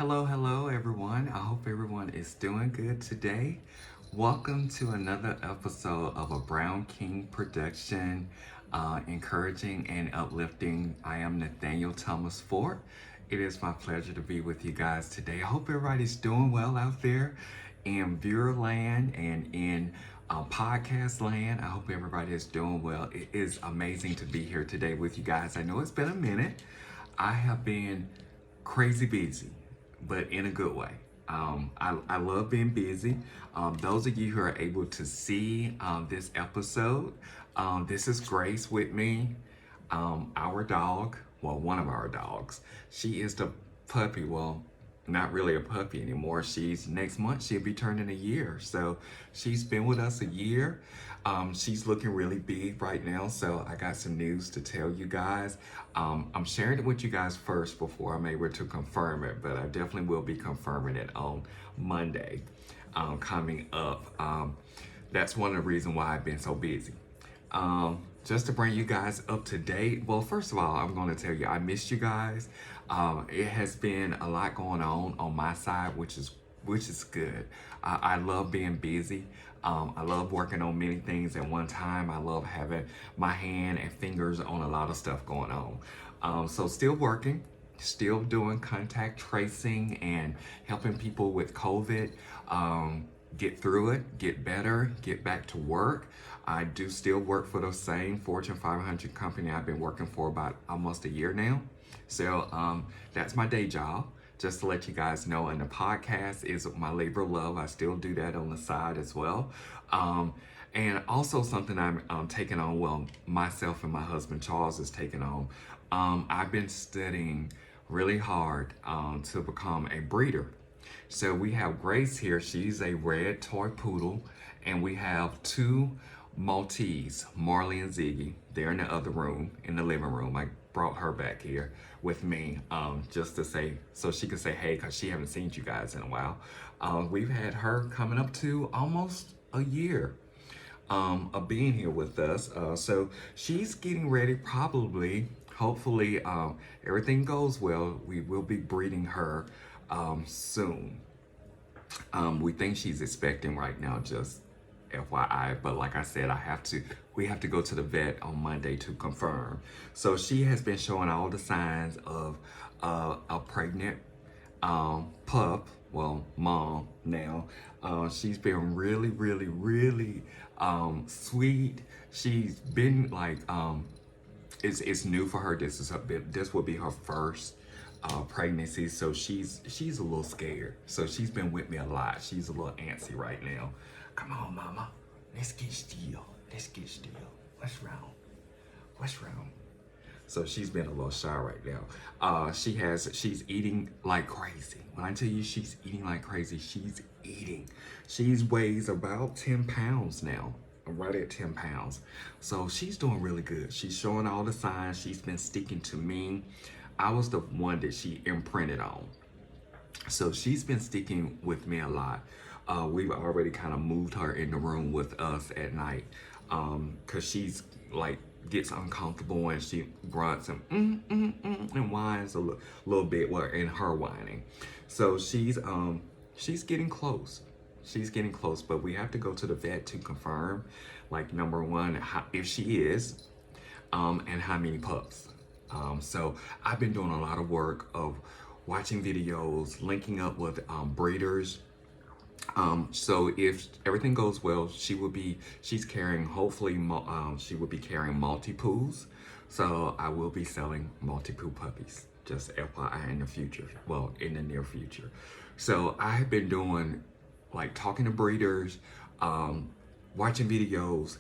Hello, everyone. I hope everyone is doing good today. Welcome to another episode of a Brown King production, encouraging and uplifting. I am Nathaniel Thomas Ford. It is my pleasure to be with you guys today. I hope everybody's doing well out there in viewer land and in podcast land. I hope everybody is doing well. It is amazing to be here today with you guys. I know it's been a minute. I have been crazy busy, but in a good way. I love being busy. Those of you who are able to see this episode, this is Grace with me, our dog, well, one of our dogs. She is the puppy, well, not really a puppy anymore. Next month, she'll be turning a year. So she's been with us a year. She's looking really big right now. So I got some news to tell you guys. I'm sharing it with you guys first before I'm able to confirm it, but I definitely will be confirming it on Monday coming up. That's one of the reasons why I've been so busy. Just to bring you guys up to date. Well, first of all, I'm going to tell you, I missed you guys. It has been a lot going on my side, which is good. I love being busy. I love working on many things at one time. I love having my hand and fingers on a lot of stuff going on. So still working, still doing contact tracing and helping people with COVID. Get through it, get better, get back to work. I do still work for the same Fortune 500 company I've been working for about almost a year now. So that's my day job, just to let you guys know. And the podcast is my labor of love. I still do that on the side as well. And also something I'm taking on, well, myself and my husband Charles is taking on. I've been studying really hard to become a breeder. So we have Grace here. She's a red toy poodle. And we have two Maltese, Marley and Ziggy. They're in the other room, in the living room. I brought her back here with me just to say, so she can say hey, because she haven't seen you guys in a while. We've had her coming up to almost a year of being here with us. So she's getting ready, probably, hopefully, everything goes well. We will be breeding her soon. We think she's expecting right now, just FYI, but like I said, we have to go to the vet on Monday to confirm. So she has been showing all the signs of a pregnant pup, well, mom now. She's been really sweet. She's been like, it's new for her. This will be her first pregnancy, so she's a little scared. So she's been with me a lot. She's a little antsy right now. Come on, mama. Let's get still. What's wrong? So she's been a little shy right now. She's eating like crazy. When I tell you she's eating like crazy, she's eating. She weighs about 10 pounds now. I'm right at 10 pounds. So she's doing really good. She's showing all the signs. She's been sticking to me. I was the one that she imprinted on. So she's been sticking with me a lot. We've already kind of moved her in the room with us at night because she's like gets uncomfortable and she grunts and whines a little bit in her whining. So she's getting close. She's getting close, but we have to go to the vet to confirm, like, number one, if she is, and how many pups. So I've been doing a lot of work of watching videos, linking up with breeders. So if everything goes well, she's carrying, hopefully, she will be carrying multi-poos. So I will be selling multi-poo puppies, just FYI in the future, well, in the near future. So I have been doing, like, talking to breeders, watching videos,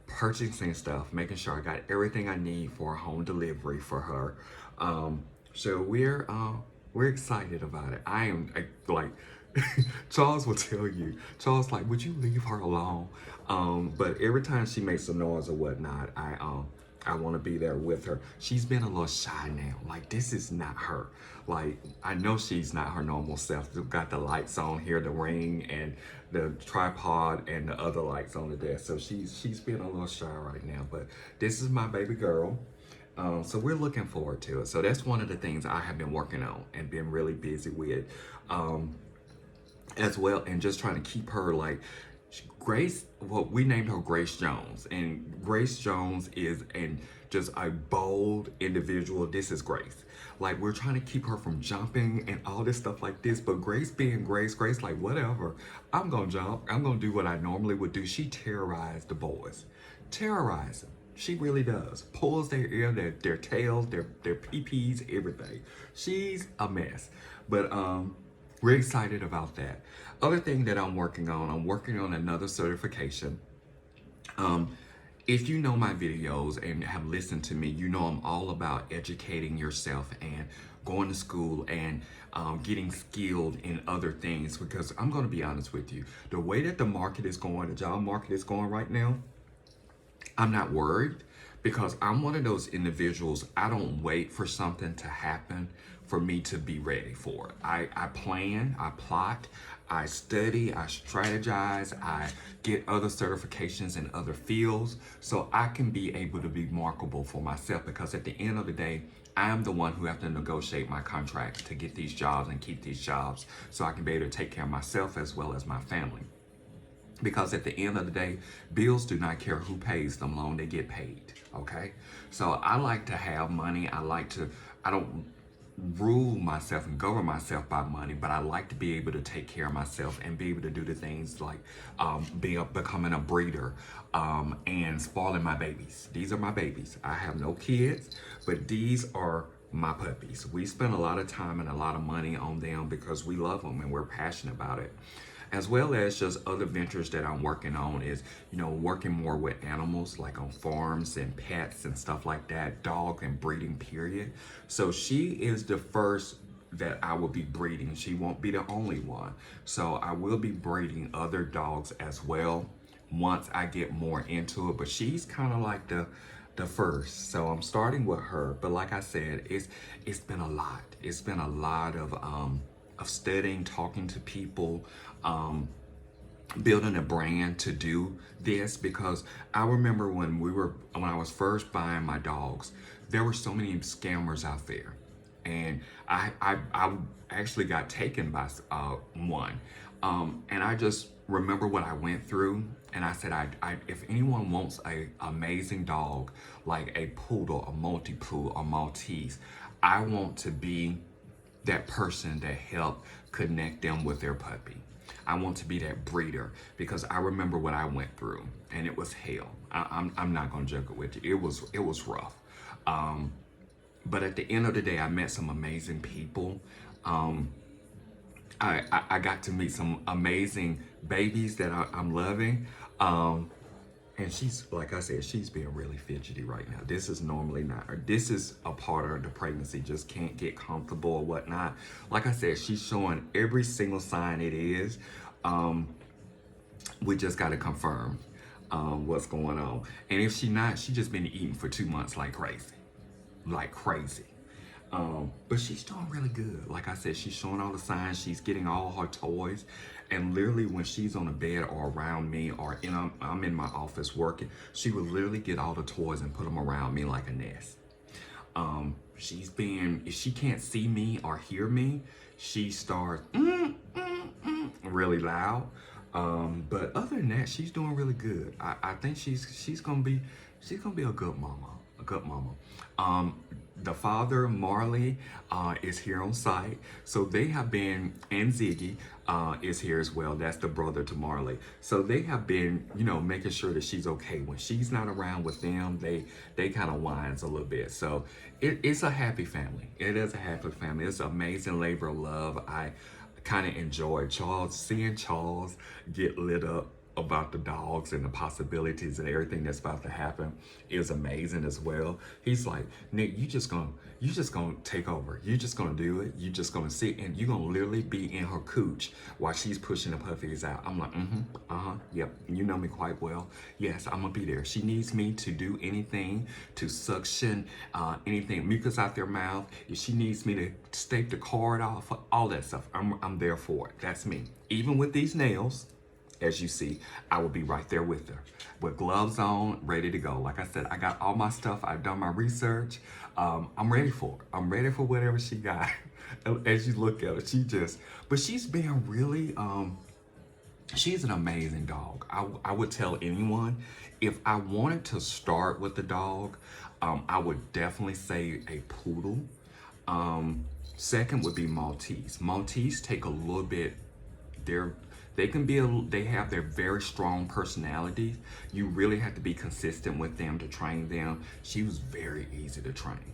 purchasing stuff, making sure I got everything I need for home delivery for her. So we're excited about it. I am like, Charles will tell you, Charles like, would you leave her alone? But every time she makes a noise or whatnot, I want to be there with her. She's been a little shy now. Like, this is not her. Like, I know she's not her normal self. We've got the lights on here, the ring and the tripod and the other lights on the desk. So she's been a little shy right now. But this is my baby girl. So we're looking forward to it. So that's one of the things I have been working on and been really busy with, um, as well, and just trying to keep her like Grace. Well, we named her Grace Jones, and Grace Jones is and just a bold individual. This is Grace. Like, we're trying to keep her from jumping and all this stuff like this, but Grace being Grace, Grace like, whatever, I'm gonna jump. I'm gonna do what I normally would do. She terrorized the boys, terrorize them. She really does. Pulls their ear, their tails, their pee-pees, everything. She's a mess. But we're excited about that. Other thing that I'm working on another certification. Um, if you know my videos and have listened to me, you know I'm all about educating yourself and going to school and getting skilled in other things, because I'm going to be honest with you. The way that the market is going, the job market is going right now, I'm not worried, because I'm one of those individuals. I don't wait for something to happen for me to be ready for it. I plan, I plot, I study, I strategize, I get other certifications in other fields so I can be able to be marketable for myself, because at the end of the day, I am the one who have to negotiate my contract to get these jobs and keep these jobs so I can be able to take care of myself as well as my family. Because at the end of the day, bills do not care who pays them, long they get paid. Okay, so I like to have money. I don't rule myself and govern myself by money, but I like to be able to take care of myself and be able to do the things like becoming a breeder, and spoiling my babies. These are my babies. I have no kids, but these are my puppies. We spend a lot of time and a lot of money on them because we love them and we're passionate about it. As well as just other ventures that I'm working on is, working more with animals, like on farms and pets and stuff like that, dog and breeding, period. So she is the first that I will be breeding. She won't be the only one. So I will be breeding other dogs as well once I get more into it. But she's kind of like the first. So I'm starting with her. But like I said, it's been a lot. It's been a lot of studying, talking to people, building a brand to do this, because I remember when I was first buying my dogs, there were so many scammers out there, and I actually got taken by one, and I just remember what I went through, and I said, if anyone wants a amazing dog like a poodle, a multi-poodle, a Maltese, I want to be that person that helped connect them with their puppy. I want to be that breeder, because I remember what I went through, and it was hell. I'm not gonna joke it with you. It was rough. But at the end of the day, I met some amazing people. I got to meet some amazing babies that I'm loving. And she's, like I said, she's being really fidgety right now. This is normally not her. This is a part of the pregnancy, just can't get comfortable or whatnot. Like I said, she's showing every single sign it is. We just got to confirm what's going on. And if she not, she just been eating for 2 months like crazy. Like crazy. But she's doing really good. Like I said, she's showing all the signs. She's getting all her toys. And literally when she's on the bed or around me or I'm in my office working, she will literally get all the toys and put them around me like a nest. If she can't see me or hear me, she starts really loud. But other than that, she's doing really good. I think she's gonna be a good mama. A good mama. The father, Marley, is here on site. So they have been, and Ziggy is here as well. That's the brother to Marley. So they have been, making sure that she's okay. When she's not around with them, they kind of whines a little bit. So it's a happy family. It is a happy family. It's an amazing labor of love. I kind of enjoy seeing Charles get lit up about the dogs and the possibilities and everything that's about to happen is amazing as well. He's like, Nick, you just gonna take over. You're just gonna do it. You're just gonna sit and you're gonna literally be in her cooch while she's pushing the puppies out. I'm like, yep, you know me quite well. Yes, I'm gonna be there. She needs me to do anything, to suction anything, mucus out their mouth. If she needs me to take the cord off, all that stuff, I'm there for it. That's me. Even with these nails, as you see, I will be right there with her with gloves on, ready to go. Like I said, I got all my stuff. I've done my research. I'm ready for it. I'm ready for whatever she got. As you look at her, but she's been really, she's an amazing dog. I would tell anyone if I wanted to start with the dog, I would definitely say a poodle. Um, Second would be Maltese. Maltese take a little bit. They're they can be they have their very strong personalities. You really have to be consistent with them to train them. She was very easy to train,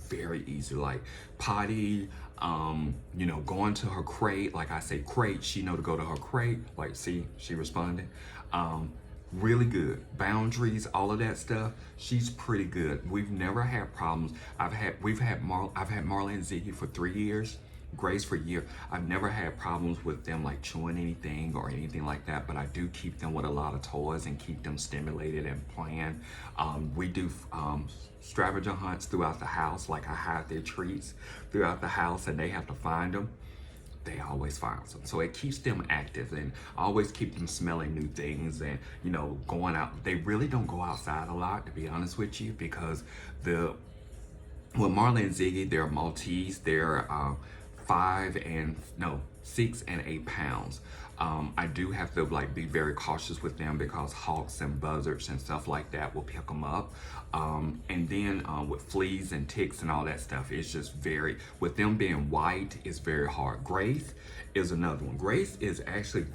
very easy. Like potty, going to her crate. Like I say crate, she know to go to her crate. Like see, she responded. Um, Really good boundaries, all of that stuff. She's pretty good. We've never had problems. I've had Marley and Ziggy for 3 years, Grace for a year. I've never had problems with them like chewing anything or anything like that, but I do keep them with a lot of toys and keep them stimulated and playing. We do scavenger hunts throughout the house. Like I hide their treats throughout the house and they have to find them. They always find them. So it keeps them active and always keep them smelling new things and, going out. They really don't go outside a lot, to be honest with you, because with Marley and Ziggy, they're Maltese. They're 6 and 8 pounds. I do have to be very cautious with them because hawks and buzzards and stuff like that will pick them up. And then with fleas and ticks and all that stuff, it's just with them being white, it's very hard. Grace is another one. Grace is actually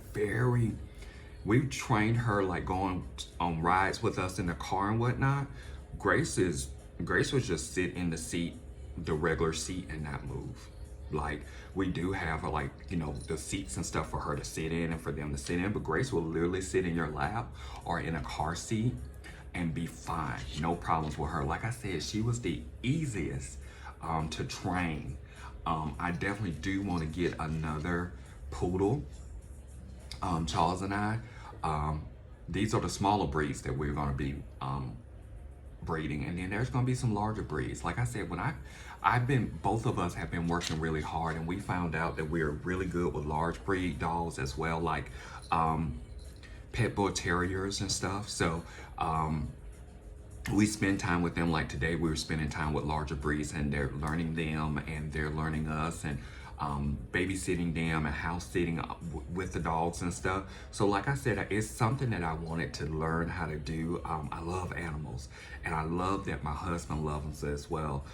we've trained her like going on rides with us in the car and whatnot. Grace would just sit in the seat, the regular seat, and not move. Like we do have the seats and stuff for her to sit in and for them to sit in, but Grace will literally sit in your lap or in a car seat and be fine. No problems with her. Like I said, she was the easiest to train. I definitely do want to get another poodle. Charles and I, these are the smaller breeds that we're going to be breeding, and then there's going to be some larger breeds. Like I said, both of us have been working really hard, and we found out that we're really good with large breed dogs as well, like pit bull terriers and stuff. So we spend time with them. Like today, we were spending time with larger breeds, and they're learning them, and they're learning us, and babysitting them and house sitting with the dogs and stuff. So like I said, it's something that I wanted to learn how to do. I love animals, and I love that my husband loves them as well.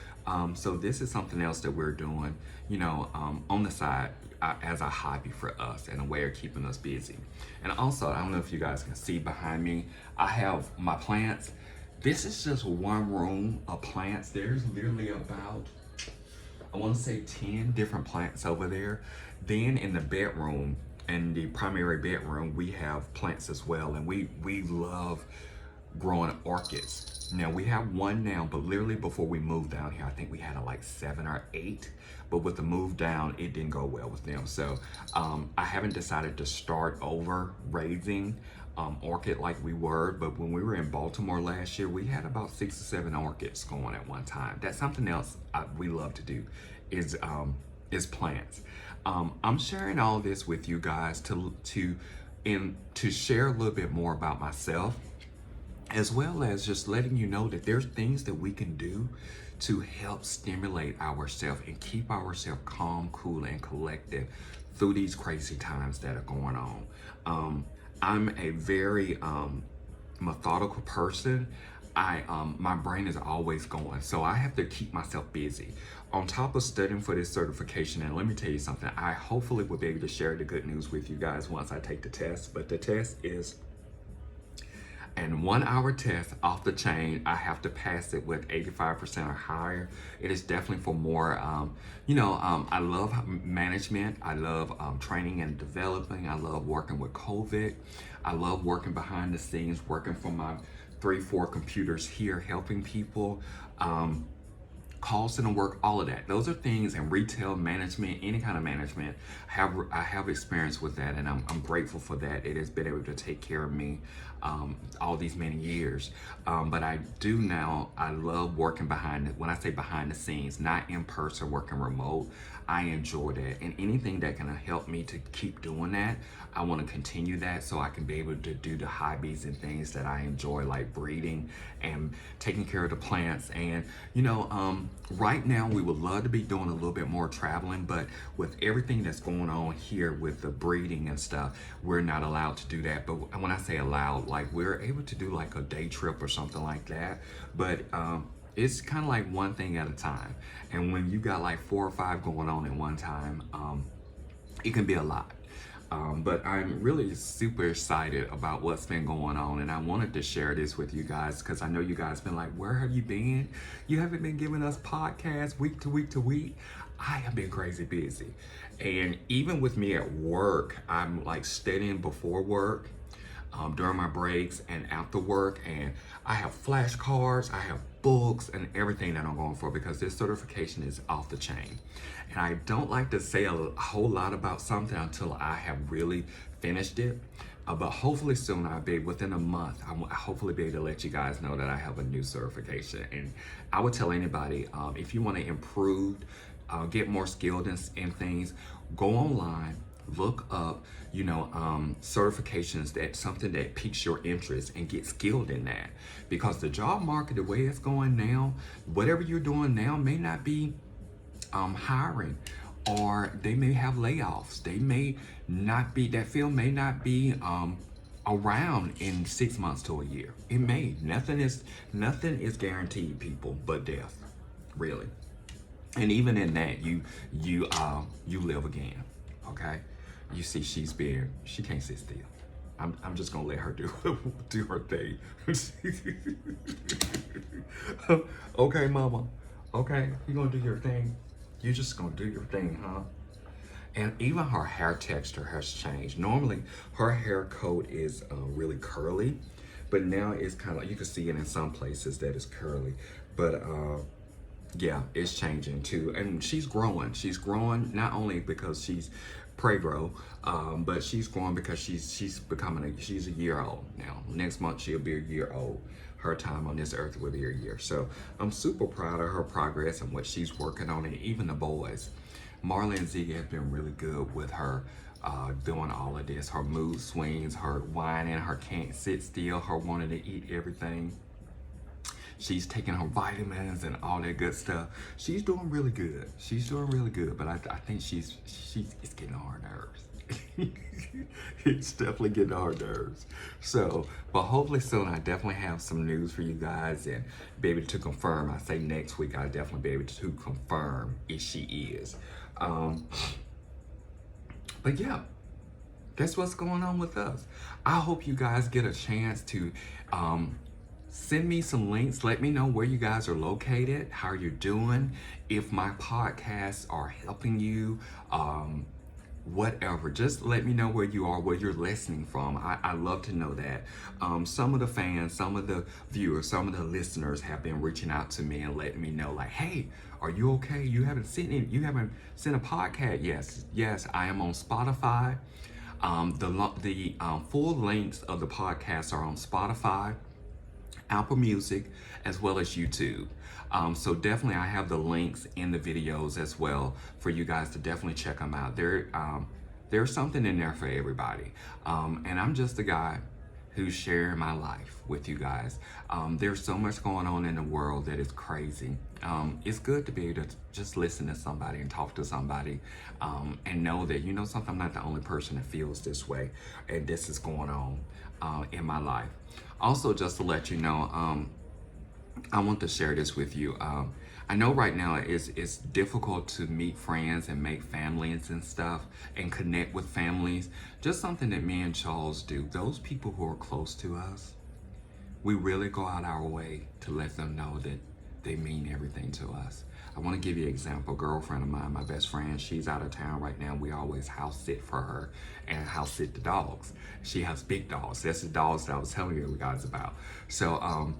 So this is something else that we're doing, on the side as a hobby for us and a way of keeping us busy. And also, I don't know if you guys can see behind me, I have my plants. This is just one room of plants. There's literally about, I want to say 10 different plants over there. Then in the bedroom, in the primary bedroom, we have plants as well. And we love growing orchids. Now we have one now, but literally before we moved down here, I think we had like 7 or 8. But with the move down, it didn't go well with them. So I haven't decided to start over raising orchid like we were, but when we were in Baltimore last year, we had about 6 or 7 orchids going at one time. That's something else we love to do, is plants. I'm sharing all this with you guys to share a little bit more about myself, as well as just letting you know that there's things that we can do to help stimulate ourselves and keep ourselves calm, cool, and collected through these crazy times that are going on. I'm a very methodical person. My brain is always going, so I have to keep myself busy. On top of studying for this certification, and let me tell you something, I hopefully will be able to share the good news with you guys once I take the test, but the test is an 1-hour test off the chain. I have to pass it with 85% or higher. It is definitely for more, I love management. I love training and developing. I love working with COVID. I love working behind the scenes, working from my 3-4 computers here, helping people. Call center work, all of that. Those are things in retail management, any kind of management. I have experience with that, and I'm grateful for that. It has been able to take care of me all these many years. But I do now, I love working when I say behind the scenes, not in person, working remote. I enjoy that. And anything that can help me to keep doing that, I want to continue that so I can be able to do the hobbies and things that I enjoy, like breeding and taking care of the plants. And, right now we would love to be doing a little bit more traveling, but with everything that's going on here with the breeding and stuff, we're not allowed to do that. But when I say allowed, like we're able to do like a day trip or something like that. But, it's kind of like one thing at a time. And when you got like 4 or 5 going on at one time, it can be a lot. But I'm really super excited about what's been going on, and I wanted to share this with you guys because I know you guys been like, where have you been? You haven't been giving us podcasts week to week to week. I have been crazy busy. And even with me at work, I'm like studying before work, during my breaks and after work, and I have flashcards, I have books and everything that I'm going for because this certification is off the chain. And I don't like to say a whole lot about something until I have really finished it. But hopefully soon I'll be, within a month, I'll hopefully be able to let you guys know that I have a new certification. And I would tell anybody, if you want to improve, get more skilled in things, go online, look up, certifications, that's something that piques your interest, and get skilled in that. Because the job market, the way it's going now, whatever you're doing now may not be hiring, or they may have layoffs. They may not be, that field may not be around in 6 months to a year. It may. Nothing is guaranteed, people, but death, really. And even in that, you live again. Okay, you see, she can't sit still. I'm just gonna let her do her thing. Okay, mama. Okay, you gonna do your thing. You just gonna do your thing, huh? And even her hair texture has changed. Normally, her hair coat is really curly, but now it's kind of like, you can see it in some places that it's curly. But yeah, it's changing too. And she's growing. She's growing not only because she's pre-grow, but she's growing because she's a year old now. Next month she'll be a year old. Her time on this earth will be a year. So I'm super proud of her progress and what she's working on, and even the boys. Marley and Ziggy have been really good with her doing all of this. Her mood swings, her whining, her can't sit still, her wanting to eat everything. She's taking her vitamins and all that good stuff. She's doing really good. She's doing really good, but I think it's getting on her nerves. It's definitely getting on her nerves. So, but hopefully soon I definitely have some news for you guys and be able to confirm. I say next week I'll definitely be able to confirm if she is. But yeah, that's what's going on with us. I hope you guys get a chance to send me some links. Let me know where you guys are located, how you're doing, if my podcasts are helping you, whatever. Just let me know where you are, where you're listening from. I love to know that. Some of the fans, some of the viewers, some of the listeners have been reaching out to me and letting me know, like, hey, are you okay? You haven't sent a podcast. Yes, I am on Spotify. The full lengths of the podcast are on Spotify, Apple Music, as well as YouTube. So definitely I have the links in the videos as well for you guys to definitely check them out. There's something in there for everybody. And I'm just a guy who's sharing my life with you guys. There's so much going on in the world that is crazy. It's good to be able to just listen to somebody and talk to somebody, and know that, something, I'm not the only person that feels this way, and this is going on in my life. Also, just to let you know, I want to share this with you. I know right now it's difficult to meet friends and make families and stuff and connect with families. Just something that me and Charles do. Those people who are close to us, we really go out our way to let them know that they mean everything to us. I want to give you an example. A girlfriend of mine, my best friend, she's out of town right now. We always house sit for her and house sit the dogs. She has big dogs. That's the dogs that I was telling you guys about. So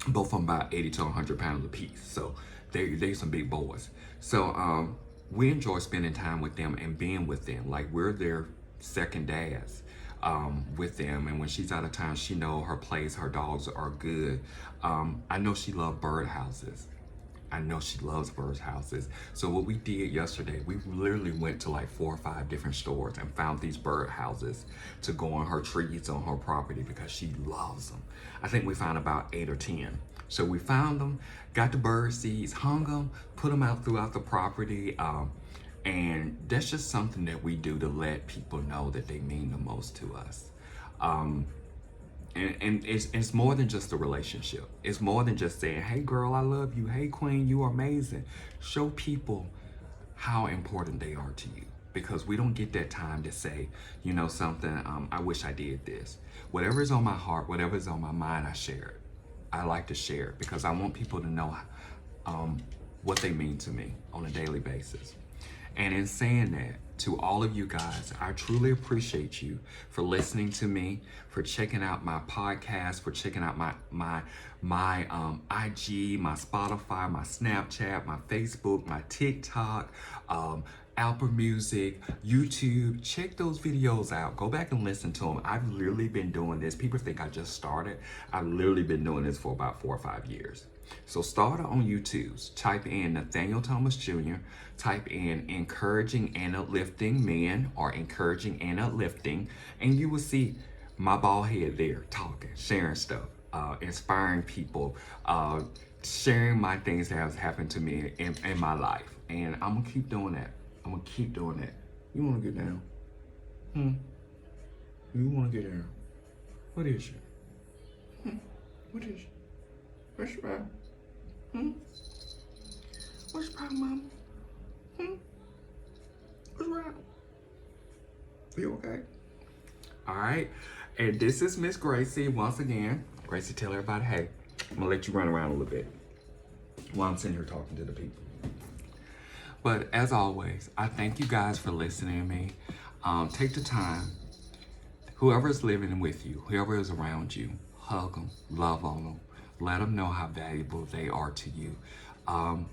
both of them about 80 to 100 pounds apiece. So they some big boys. So we enjoy spending time with them and being with them. Like, we're their second dads with them. And when she's out of town, she know her place, her dogs are good. I know she loves bird houses. I know she loves bird houses. So what we did yesterday, we literally went to like 4 or 5 different stores and found these bird houses to go on her trees on her property because she loves them. I think we found about 8 or 10. So we found them, got the bird seeds, hung them, put them out throughout the property. And that's just something that we do to let people know that they mean the most to us. Um, and it's more than just a relationship. It's more than just saying, hey girl, I love you. Hey queen, you are amazing. Show people how important they are to you, because we don't get that time to say, you know something, I wish I did this. Whatever is on my heart, whatever is on my mind, I share it. I like to share it because I want people to know what they mean to me on a daily basis. And in saying that, to all of you guys, I truly appreciate you for listening to me, for checking out my podcast, for checking out my IG, my Spotify, my Snapchat, my Facebook, my TikTok, Apple Music, YouTube. Check those videos out. Go back and listen to them. I've literally been doing this. People think I just started. I've literally been doing this for about 4 or 5 years. So start on YouTube. Type in Nathaniel Thomas Jr. Type in encouraging and uplifting men or encouraging and uplifting, and you will see my bald head there talking, sharing stuff, inspiring people, sharing my things that have happened to me in my life. And I'm gonna keep doing that. I'm gonna keep doing that. You wanna get down? You wanna get down? What is it? What is it? What's your problem? What's your problem, mama? What's wrong? Are you okay? All right. And this is Miss Gracie once again. Gracie, tell everybody, hey, I'm gonna let you run around a little bit while I'm sitting here talking to the people. But as always, I thank you guys for listening to me. Take the time. Whoever is living with you, whoever is around you, hug them, love on them. Let them know how valuable they are to you.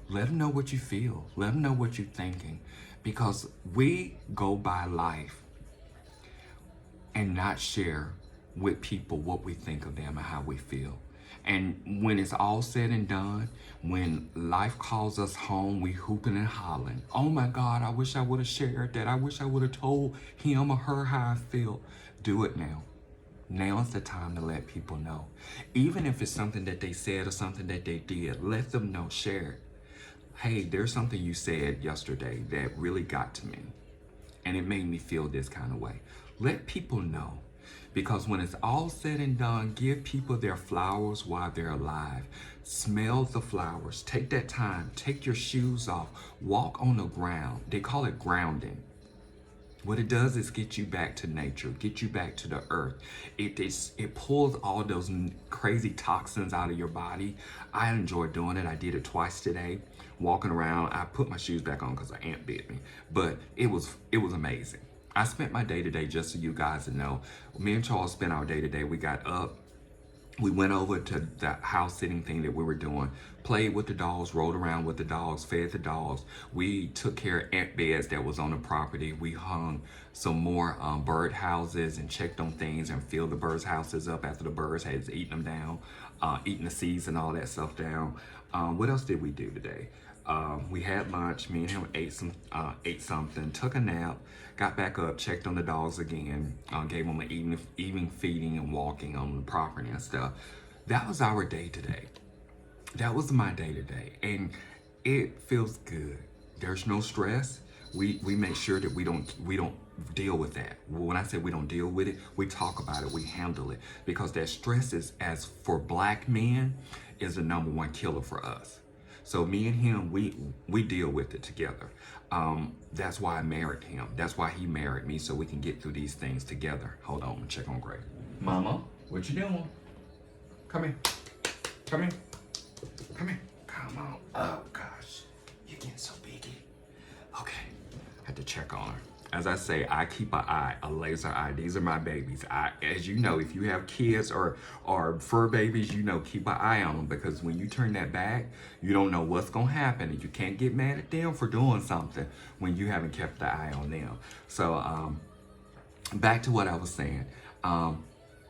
Let them know what you feel. Let them know what you're thinking. Because we go by life and not share with people what we think of them and how we feel. And when it's all said and done, when life calls us home, we hooping and hollering. Oh my God, I wish I would have shared that. I wish I would have told him or her how I feel. Do it now. Now's the time to let people know. Even if it's something that they said or something that they did, let them know, share it. Hey, there's something you said yesterday that really got to me, and it made me feel this kind of way. Let people know, because when it's all said and done, give people their flowers while they're alive. Smell the flowers. Take that time. Take your shoes off. Walk on the ground. They call it grounding. What it does is get you back to nature, get you back to the earth. It pulls all those crazy toxins out of your body. I enjoy doing it. I did it twice today, walking around. I put my shoes back on because an ant bit me, but it was amazing. I spent my day today, just so you guys to know. Me and Charles spent our day today. We got up. We went over to the house sitting thing that we were doing, played with the dogs, rolled around with the dogs, fed the dogs. We took care of ant beds that was on the property. We hung some more bird houses and checked on things and filled the birds' houses up after the birds had eaten them down, eating the seeds and all that stuff down. What else did we do today? We had lunch. Me and him ate something, took a nap, got back up, checked on the dogs again, gave them an evening feeding and walking on the property and stuff. That was our day today. That was my day today, and it feels good. There's no stress. We make sure that we don't deal with that. When I say we don't deal with it, we talk about it, we handle it, because that stress is, as for black men, is the #1 killer for us. So me and him, we deal with it together. That's why I married him. That's why he married me, so we can get through these things together. Hold on, check on Gray. Mama, what you doing? Come here. Come here. Come here. Come on. Oh gosh, you're getting so biggy. Okay, had to check on her. As I say, I keep an eye, a laser eye. These are my babies. As you know, if you have kids or fur babies, you know, keep an eye on them, because when you turn that back, you don't know what's gonna happen, and you can't get mad at them for doing something when you haven't kept the eye on them. So back to what I was saying.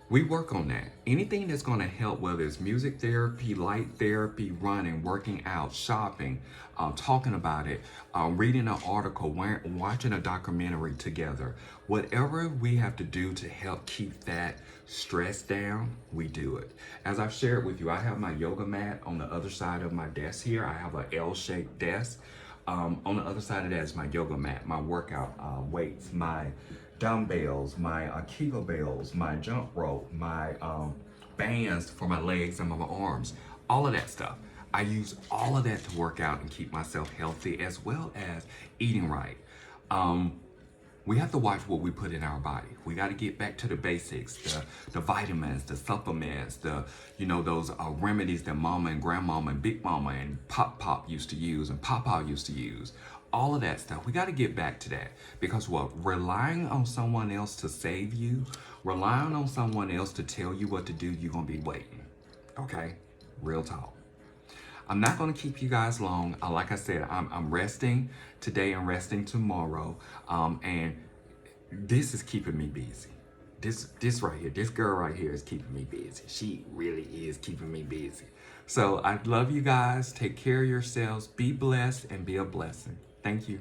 We work on that. Anything that's going to help, whether it's music therapy, light therapy, running, working out, shopping, talking about it, reading an article, watching a documentary together, whatever we have to do to help keep that stress down, we do it. As I've shared with you, I have my yoga mat on the other side of my desk here. I have an L-shaped desk. On the other side of that is my yoga mat, my workout weights, my dumbbells, my Kegel bells, my jump rope, my bands for my legs and my arms, all of that stuff. I use all of that to work out and keep myself healthy as well as eating right. We have to watch what we put in our body. We got to get back to the basics, the vitamins, the supplements, those remedies that mama and grandmama and big mama and pop used to use and papa used to use. All of that stuff. We got to get back to that because what? Relying on someone else to save you, relying on someone else to tell you what to do, you're going to be waiting. Okay? Real talk. I'm not going to keep you guys long. Like I said, I'm resting today and resting tomorrow. And this is keeping me busy. This right here, this girl right here is keeping me busy. She really is keeping me busy. So I love you guys. Take care of yourselves. Be blessed and be a blessing. Thank you.